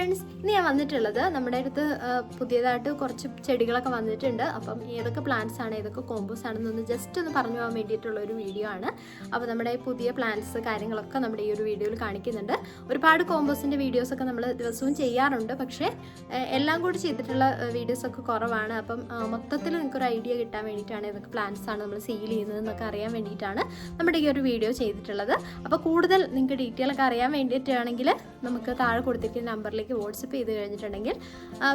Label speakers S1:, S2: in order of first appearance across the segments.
S1: Friends, ഇന്ന് ഞാൻ വന്നിട്ടുള്ളത് നമ്മുടെ അടുത്ത് പുതിയതായിട്ട് കുറച്ച് ചെടികളൊക്കെ വന്നിട്ടുണ്ട്. അപ്പം ഏതൊക്കെ പ്ലാന്റ്സ് ആണ്, ഏതൊക്കെ കോമ്പോസ് ആണെന്നൊന്ന് ജസ്റ്റ് ഒന്ന് പറഞ്ഞു പോകാൻ വേണ്ടിയിട്ടുള്ള ഒരു വീഡിയോ ആണ്. അപ്പോൾ നമ്മുടെ പുതിയ പ്ലാന്റ്സ് കാര്യങ്ങളൊക്കെ നമ്മുടെ ഈ ഒരു വീഡിയോയിൽ കാണിക്കുന്നുണ്ട്. ഒരുപാട് കോമ്പോസിൻ്റെ വീഡിയോസൊക്കെ നമ്മൾ ദിവസവും ചെയ്യാറുണ്ട്, പക്ഷേ എല്ലാം കൂടി ചെയ്തിട്ടുള്ള വീഡിയോസൊക്കെ കുറവാണ്. അപ്പം മൊത്തത്തിൽ നിങ്ങൾക്കൊരു ഐഡിയ കിട്ടാൻ വേണ്ടിയിട്ടാണ് ഏതൊക്കെ പ്ലാന്റ്സ് ആണ് നമ്മൾ സെയിൽ ചെയ്യുന്നതെന്നൊക്കെ അറിയാൻ വേണ്ടിയിട്ടാണ് നമ്മുടെ ഈ ഒരു വീഡിയോ ചെയ്തിട്ടുള്ളത്. അപ്പോൾ കൂടുതൽ നിങ്ങൾക്ക് ഡീറ്റെയിൽ ഒക്കെ അറിയാൻ വേണ്ടിയിട്ടാണെങ്കിൽ നമുക്ക് താഴെ കൊടുത്തിരിക്കുന്ന നമ്പറിലേക്ക് വാട്സപ്പ് ചെയ്ത് കഴിഞ്ഞിട്ടുണ്ടെങ്കിൽ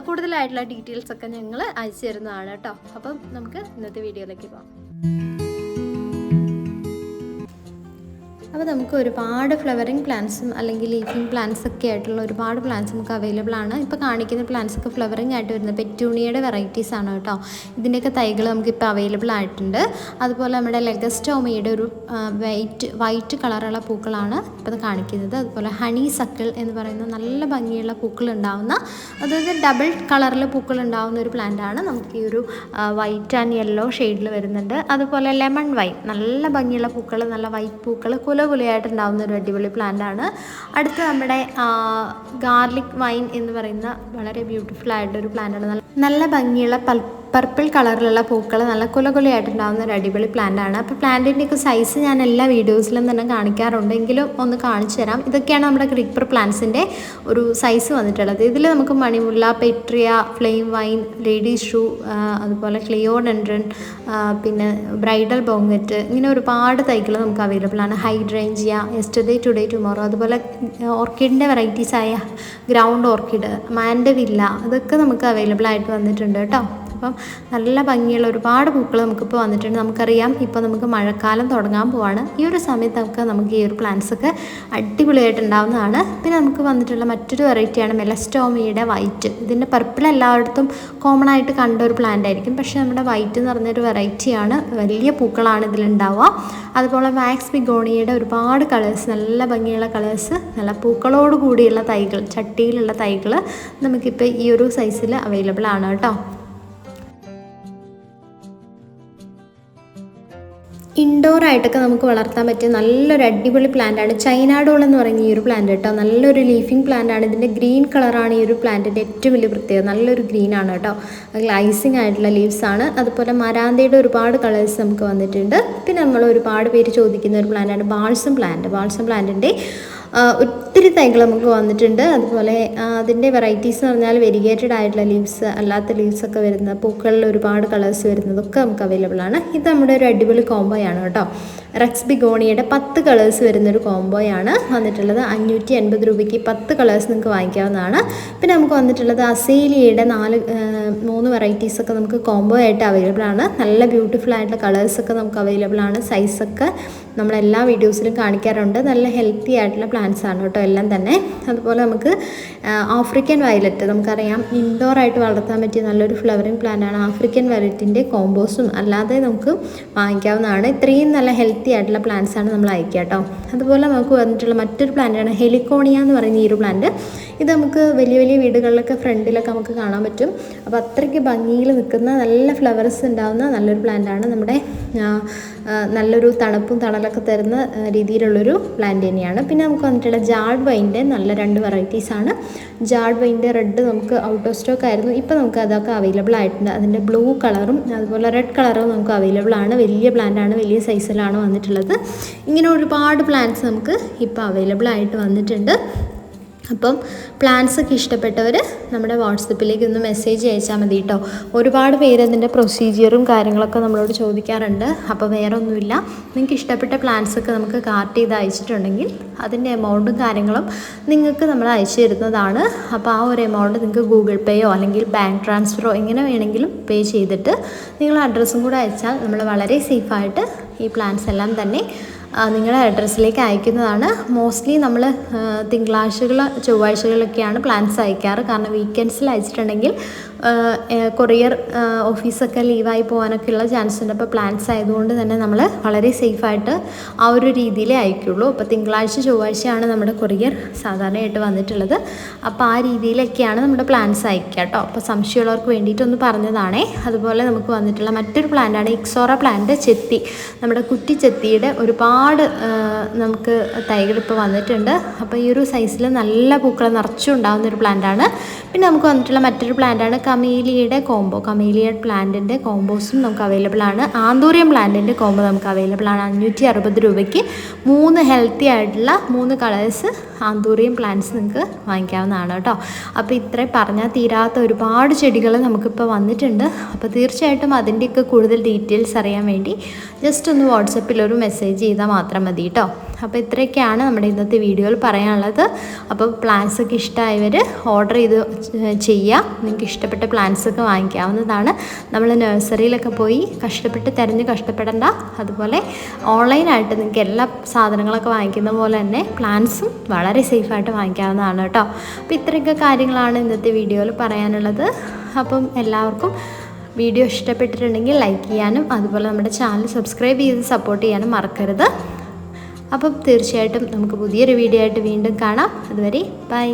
S1: കൂടുതലായിട്ടുള്ള ഡീറ്റെയിൽസ് ഒക്കെ ഞങ്ങൾ അയച്ചു തരുന്നതാണ് കേട്ടോ. അപ്പം നമുക്ക് ഇന്നത്തെ വീഡിയോയിലേക്ക് പോകാം. അപ്പോൾ നമുക്ക് ഒരുപാട് ഫ്ലവറിങ് പ്ലാന്റ്സും അല്ലെങ്കിൽ ലീഫിങ് പ്ലാന്റ്സ് ഒക്കെ ആയിട്ടുള്ള ഒരുപാട് പ്ലാന്റ്സ് നമുക്ക് അവൈലബിൾ ആണ്. ഇപ്പോൾ കാണിക്കുന്ന പ്ലാന്റ്സ് ഒക്കെ ഫ്ലവറിങ് ആയിട്ട് വരുന്ന പെറ്റൂണിയയുടെ വെറൈറ്റീസ് ആണ് കേട്ടോ. ഇതിൻ്റെയൊക്കെ തൈകൾ നമുക്കിപ്പോൾ അവൈലബിൾ ആയിട്ടുണ്ട്. അതുപോലെ നമ്മുടെ ലെഗസ്റ്റോമയുടെ ഒരു വൈറ്റ് കളറുള്ള പൂക്കളാണ് ഇപ്പോൾ കാണിക്കുന്നത്. അതുപോലെ ഹണി സക്കിൾ എന്ന് പറയുന്ന നല്ല ഭംഗിയുള്ള പൂക്കൾ ഉണ്ടാവുന്ന, അതായത് ഡബിൾ കളറിൽ പൂക്കൾ ഉണ്ടാവുന്ന ഒരു പ്ലാന്റാണ്. നമുക്ക് ഈ ഒരു വൈറ്റ് ആൻഡ് യെല്ലോ ഷെയ്ഡിൽ വരുന്നുണ്ട്. അതുപോലെ ലെമൺ വൈൻ, നല്ല ഭംഗിയുള്ള പൂക്കൾ, നല്ല വൈറ്റ് പൂക്കൾ കുലയായിട്ടുണ്ടാവുന്ന ഒരു അടിപൊളി പ്ലാന്റാണ്. അടുത്ത് നമ്മുടെ ഗാർലിക് വൈൻ എന്ന് പറയുന്ന വളരെ ബ്യൂട്ടിഫുൾ ആയിട്ടൊരു പ്ലാന്റാണ്. നല്ല ഭംഗിയുള്ള പർപ്പിൾ കളറിലുള്ള പൂക്കൾ നല്ല കുലയായിട്ടുണ്ടാകുന്ന ഒരു അടിപൊളി പ്ലാന്റാണ്. അപ്പോൾ പ്ലാന്റിൻ്റെയൊക്കെ സൈസ് ഞാൻ എല്ലാ വീഡിയോസിലും തന്നെ കാണിക്കാറുണ്ട്, എങ്കിലും ഒന്ന് കാണിച്ചു തരാം. ഇതൊക്കെയാണ് നമ്മുടെ ക്രീപ്പർ പ്ലാന്റ്സിൻ്റെ ഒരു സൈസ് വന്നിട്ടുള്ളത്. ഇതിൽ നമുക്ക് മണിമുല്ല, petrea, flame vine, ladies shoe, അതുപോലെ ക്ലിയോഡെൻഡ്രൻ, പിന്നെ ബ്രൈഡൽ ബോങ്ങറ്റ്, ഇങ്ങനെ ഒരുപാട് തൈകൾ നമുക്ക് അവൈലബിൾ ആണ്. ഹൈഡ്രേഞ്ചിയ, യെസ്റ്റർഡേ ടുഡേ ടുമോറോ, അതുപോലെ ഓർക്കിഡിൻ്റെ വെറൈറ്റീസായ ഗ്രൗണ്ട് ഓർക്കിഡ്, മാൻഡവില്ല, ഇതൊക്കെ നമുക്ക് അവൈലബിൾ ആയിട്ട് വന്നിട്ടുണ്ട് കേട്ടോ. അപ്പം നല്ല ഭംഗിയുള്ള ഒരുപാട് പൂക്കൾ നമുക്കിപ്പോൾ വന്നിട്ടുണ്ട്. നമുക്കറിയാം ഇപ്പോൾ നമുക്ക് മഴക്കാലം തുടങ്ങാൻ പോവാണ്. ഈ ഒരു സമയത്തൊക്കെ നമുക്ക് ഈ ഒരു പ്ലാന്റ്സൊക്കെ അടിപൊളിയായിട്ട് ഉണ്ടാവുന്നതാണ്. പിന്നെ നമുക്ക് വന്നിട്ടുള്ള മറ്റൊരു വെറൈറ്റിയാണ് മെലസ്റ്റോമയുടെ വൈറ്റ്. ഇതിൻ്റെ പർപ്പിൾ എല്ലായിടത്തും കോമൺ ആയിട്ട് കണ്ട ഒരു പ്ലാന്റ് ആയിരിക്കും, പക്ഷേ നമ്മുടെ വൈറ്റ് എന്ന് പറഞ്ഞൊരു വെറൈറ്റിയാണ്. വലിയ പൂക്കളാണ് ഇതിലുണ്ടാവുക. അതുപോലെ വാക്സ് ബിഗോണിയയുടെ ഒരുപാട് കളേഴ്സ്, നല്ല ഭംഗിയുള്ള കളേഴ്സ്, നല്ല പൂക്കളോട് കൂടിയുള്ള തൈകൾ, ചട്ടിയിലുള്ള തൈകൾ നമുക്കിപ്പോൾ ഈ ഒരു സൈസിൽ അവൈലബിൾ ആണ് കേട്ടോ. ഇൻഡോറായിട്ടൊക്കെ നമുക്ക് വളർത്താൻ പറ്റിയ നല്ലൊരു അടിപൊളി പ്ലാന്റാണ് ചൈന ഡോൾ എന്ന് പറയുന്ന ഈ ഒരു പ്ലാന്റ് കേട്ടോ. നല്ലൊരു ലീഫിങ് പ്ലാന്റാണ്. ഇതിൻ്റെ ഗ്രീൻ കളറാണ് ഈ ഒരു പ്ലാന്റിൻ്റെ ഏറ്റവും വലിയ പ്രത്യേകത. നല്ലൊരു ഗ്രീനാണ് കേട്ടോ. ഗ്ലൈസിങ് ആയിട്ടുള്ള ലീവ്സാണ്. അതുപോലെ മരാന്തയുടെ ഒരുപാട് കളേഴ്സ് നമുക്ക് വന്നിട്ടുണ്ട്. പിന്നെ നമ്മൾ ഒരുപാട് പേര് ചോദിക്കുന്ന ഒരു പ്ലാന്റാണ് ബാൾസം പ്ലാന്റിൻ്റെ ഒത്തിരി തൈകൾ നമുക്ക് വന്നിട്ടുണ്ട്. അതുപോലെ അതിൻ്റെ വെറൈറ്റീസ് എന്ന് പറഞ്ഞാൽ വെരിഗേറ്റഡ് ആയിട്ടുള്ള ലീവ്സ്, അല്ലാത്ത ലീവ്സൊക്കെ വരുന്ന പൂക്കളിൽ ഒരുപാട് കളേഴ്സ് വരുന്നതൊക്കെ നമുക്ക് അവൈലബിൾ ആണ്. ഇത് നമ്മുടെ ഒരു അടിപൊളി കോംബോയാണ് കേട്ടോ. റെക്സ് ബിഗോണിയുടെ 10 കളേഴ്സ് വരുന്നൊരു കോംബോയാണ് വന്നിട്ടുള്ളത്. 580 രൂപയ്ക്ക് 10 കളേഴ്സ് നിങ്ങൾക്ക് വാങ്ങിക്കാവുന്നതാണ്. പിന്നെ നമുക്ക് വന്നിട്ടുള്ളത് അസേലിയയുടെ 3 വെറൈറ്റീസൊക്കെ നമുക്ക് കോംബോ ആയിട്ട് അവൈലബിൾ ആണ്. നല്ല ബ്യൂട്ടിഫുൾ ആയിട്ടുള്ള കളേഴ്സൊക്കെ നമുക്ക് അവൈലബിൾ ആണ്. സൈസൊക്കെ നമ്മളെല്ലാ വീഡിയോസിലും കാണിക്കാറുണ്ട്. നല്ല ഹെൽത്തി ആയിട്ടുള്ള പ്ലാന്റ്സ് ആണ് കേട്ടോ എല്ലാം തന്നെ. അതുപോലെ നമുക്ക് ആഫ്രിക്കൻ വയലറ്റ്, നമുക്കറിയാം ഇൻഡോറായിട്ട് വളർത്താൻ പറ്റിയ നല്ലൊരു ഫ്ലവറിങ് പ്ലാന്റാണ്. ആഫ്രിക്കൻ വയലറ്റിൻ്റെ കോമ്പോസും അല്ലാതെ നമുക്ക് വാങ്ങിക്കാവുന്നതാണ്. ഇത്രയും നല്ല ഹെൽത്തി ആയിട്ടുള്ള പ്ലാന്റ്സ് ആണ് നമ്മൾ അയക്കുക കേട്ടോ. അതുപോലെ നമുക്ക് വന്നിട്ടുള്ള മറ്റൊരു പ്ലാന്റാണ് ഹെലിക്കോണിയ എന്ന് പറയുന്ന ഈ ഒരു പ്ലാന്റ്. ഇത് നമുക്ക് വലിയ വലിയ വീടുകളിലൊക്കെ ഫ്രണ്ടിലൊക്കെ നമുക്ക് കാണാൻ പറ്റും. അപ്പോൾ അത്രയ്ക്ക് ഭംഗിയിൽ നിൽക്കുന്ന നല്ല ഫ്ലവേഴ്സ് ഉണ്ടാകുന്ന നല്ലൊരു പ്ലാന്റാണ്. നമ്മുടെ നല്ലൊരു തണുപ്പും തണലൊക്കെ തരുന്ന രീതിയിലുള്ളൊരു പ്ലാന്റ് തന്നെയാണ്. പിന്നെ നമുക്ക് വന്നിട്ടുള്ള ജാഡ് വൈൻ്റെ നല്ല 2 വെറൈറ്റീസാണ്. ജാഡ് വൈൻ്റെ റെഡ് നമുക്ക് ഔട്ട് ഓഫ് സ്റ്റോക്ക് ആയിരുന്നു. ഇപ്പോൾ നമുക്ക് അതൊക്കെ അവൈലബിൾ ആയിട്ടുണ്ട്. അതിൻ്റെ ബ്ലൂ കളറും അതുപോലെ റെഡ് കളറും നമുക്ക് അവൈലബിൾ ആണ്. വലിയ പ്ലാന്റാണ്, വലിയ സൈസിലാണ് വന്നിട്ടുള്ളത്. ഇങ്ങനെ ഒരുപാട് പ്ലാന്റ്സ് നമുക്ക് ഇപ്പോൾ അവൈലബിൾ ആയിട്ട് വന്നിട്ടുണ്ട്. അപ്പം പ്ലാൻസൊക്കെ ഇഷ്ടപ്പെട്ടവർ നമ്മുടെ വാട്സപ്പിലേക്ക് ഒന്ന് മെസ്സേജ് അയച്ചാൽ മതി കേട്ടോ. ഒരുപാട് പേര് അതിൻ്റെ പ്രൊസീജിയറും കാര്യങ്ങളൊക്കെ നമ്മളോട് ചോദിക്കാറുണ്ട്. അപ്പോൾ വേറെ ഒന്നുമില്ല, നിങ്ങൾക്ക് ഇഷ്ടപ്പെട്ട പ്ലാൻസൊക്കെ നമുക്ക് കാർട്ട് ചെയ്ത് അയച്ചിട്ടുണ്ടെങ്കിൽ അതിൻ്റെ എമൗണ്ടും കാര്യങ്ങളും നിങ്ങൾക്ക് നമ്മൾ അയച്ചു തരുന്നതാണ്. അപ്പോൾ ആ ഒരു എമൗണ്ട് നിങ്ങൾക്ക് ഗൂഗിൾ പേയോ അല്ലെങ്കിൽ ബാങ്ക് ട്രാൻസ്ഫറോ എങ്ങനെ വേണമെങ്കിലും പേ ചെയ്തിട്ട് നിങ്ങൾ അഡ്രസ്സും കൂടെ അയച്ചാൽ നമ്മൾ വളരെ സേഫായിട്ട് ഈ പ്ലാൻസ് എല്ലാം തന്നെ നിങ്ങളുടെ അഡ്രസ്സിലേക്ക് അയക്കുന്നതാണ്. മോസ്റ്റ്ലി നമ്മൾ ചൊവ്വാഴ്ചകളിലൊക്കെയാണ് പ്ലാൻസ് അയക്കാറ്. കാരണം വീക്കെൻഡ്സിൽ അയച്ചിട്ടുണ്ടെങ്കിൽ കൊറിയർ ഓഫീസൊക്കെ ലീവായി പോകാനൊക്കെ ഉള്ള ചാൻസ് ഉണ്ട്. അപ്പോൾ പ്ലാൻസ് ആയതുകൊണ്ട് തന്നെ നമ്മൾ വളരെ സേഫായിട്ട് ആ ഒരു രീതിയിലേ അയക്കുള്ളൂ. അപ്പോൾ തിങ്കളാഴ്ച ചൊവ്വാഴ്ചയാണ് നമ്മുടെ കൊറിയർ സാധാരണയായിട്ട് വന്നിട്ടുള്ളത്. അപ്പോൾ ആ രീതിയിലൊക്കെയാണ് നമ്മുടെ പ്ലാൻസ് അയക്കുക കേട്ടോ. അപ്പോൾ സംശയമുള്ളവർക്ക് വേണ്ടിയിട്ടൊന്ന് പറഞ്ഞതാണേ. അതുപോലെ നമുക്ക് വന്നിട്ടുള്ള മറ്റൊരു പ്ലാന്റാണ് ഇക്സോറ പ്ലാന്റ്, ചെത്തി, നമ്മുടെ കുറ്റി ചെത്തിയുടെ ഒരുപാട് ഒരുപാട് നമുക്ക് തൈകൾ ഇപ്പോൾ വന്നിട്ടുണ്ട്. അപ്പോൾ ഈ ഒരു സൈസിൽ നല്ല പൂക്കൾ നിറച്ചും ഉണ്ടാകുന്ന ഒരു പ്ലാന്റാണ്. പിന്നെ നമുക്ക് വന്നിട്ടുള്ള മറ്റൊരു പ്ലാന്റാണ് കമീലിയയുടെ കോംബോ. കമീലിയ പ്ലാന്റിൻ്റെ കോംബോസും നമുക്ക് അവൈലബിൾ ആണ്. ആന്തൂറിയം പ്ലാന്റിൻ്റെ കോംബോ നമുക്ക് അവൈലബിൾ ആണ്. 560 രൂപയ്ക്ക് 3 ഹെൽത്തി ആയിട്ടുള്ള 3 കളേഴ്സ് ആന്തൂറിയം പ്ലാന്റ്സ് നിങ്ങൾക്ക് വാങ്ങിക്കാവുന്നതാണ് കേട്ടോ. അപ്പോൾ ഇത്രയും പറഞ്ഞാൽ തീരാത്ത ഒരുപാട് ചെടികൾ നമുക്കിപ്പോൾ വന്നിട്ടുണ്ട്. അപ്പോൾ തീർച്ചയായിട്ടും അതിൻ്റെയൊക്കെ കൂടുതൽ ഡീറ്റെയിൽസ് അറിയാൻ വേണ്ടി ജസ്റ്റ് ഒന്ന് വാട്സപ്പിൽ ഒരു മെസ്സേജ് ചെയ്താൽ മാത്രം മതി കേട്ടോ. അപ്പോൾ ഇത്രയൊക്കെയാണ് നമ്മുടെ ഇന്നത്തെ വീഡിയോയിൽ പറയാനുള്ളത്. അപ്പോൾ പ്ലാന്റ്സ് ഒക്കെ ഇഷ്ടമായവർ ഓർഡർ ചെയ്ത് ചെയ്യുക. നിങ്ങൾക്ക് ഇഷ്ടപ്പെട്ട പ്ലാന്റ്സ് ഒക്കെ വാങ്ങിക്കാവുന്നതാണ്. നമ്മൾ നഴ്സറിയിലൊക്കെ പോയി തിരഞ്ഞ് കഷ്ടപ്പെടേണ്ട. അതുപോലെ ഓൺലൈനായിട്ട് നിങ്ങൾക്ക് എല്ലാ സാധനങ്ങളൊക്കെ വാങ്ങിക്കുന്ന പോലെ തന്നെ പ്ലാന്റ്സും വളരെ സേഫായിട്ട് വാങ്ങിക്കാവുന്നതാണ് കേട്ടോ. അപ്പോൾ ഇത്രയൊക്കെ കാര്യങ്ങളാണ് ഇന്നത്തെ വീഡിയോയിൽ പറയാനുള്ളത്. അപ്പം എല്ലാവർക്കും വീഡിയോ ഇഷ്ടപ്പെട്ടിട്ടുണ്ടെങ്കിൽ ലൈക്ക് ചെയ്യാനും അതുപോലെ നമ്മുടെ ചാനൽ സബ്സ്ക്രൈബ് ചെയ്ത് സപ്പോർട്ട് ചെയ്യാനും മറക്കരുത്. അപ്പം തീർച്ചയായിട്ടും നമുക്ക് പുതിയൊരു വീഡിയോ ആയിട്ട് വീണ്ടും കാണാം. അതുവരെ ബൈ.